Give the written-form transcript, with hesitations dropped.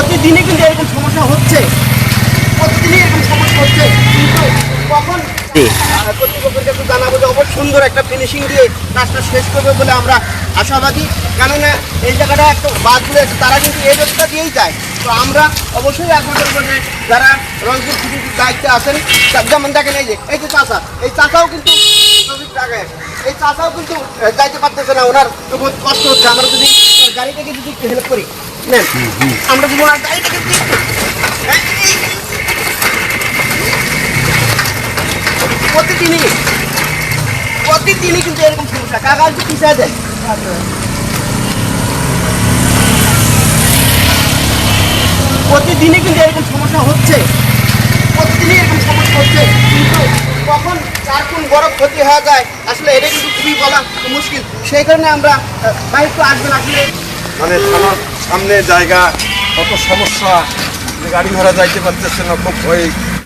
প্রতিদিনই কিন্তু এরকম সমস্যা হচ্ছে, প্রতিদিনই এরকম সমস্যা হচ্ছে। কিন্তু কখন কর্তৃপক্ষের কাছে জানাবো যে অবশ্য সুন্দর একটা ফিনিশিং দিয়ে কাজটা শেষ করবে বলে আমরা আশাবাদী। কেননা এই জায়গাটা একটা বাসগুলো আছে, তারা কিন্তু এই রোডটা দিয়েই যায়। তো আমরা অবশ্যই আশা করবো যে যারা রংপুর সিটির দায়িত্বে আছেন, যেমন দেখেন এই যে চাষা, এই চাষাও কিন্তু জায়গায় এই চাষাও কিন্তু যাইতে পারতেছে না, ওনার তো বহুত কষ্ট হচ্ছে। আমরা যদি গাড়িটাকে যদি একটু হেল্প করি, নেন আমরা যদি ওনার গাড়িটাকে প্রতিদিনই কিন্তু এরকম সমস্যা। কাকা একটু পিছিয়ে দেয়, প্রতিদিনই কিন্তু এরকম সমস্যা হচ্ছে, প্রতিদিনই এরকম সমস্যা হচ্ছে। কিন্তু কখন কার কোন বড় ক্ষতি হয়ে যায় আসলে এটা কিন্তু খুবই বলা মুশকিল। সেই কারণে আমরা ভাই একটু আসবেন আসলে। মানে থানার সামনে জায়গা, কত সমস্যা, গাড়ি ভাড়া যাইতে পারতেছে না, খুব ভয়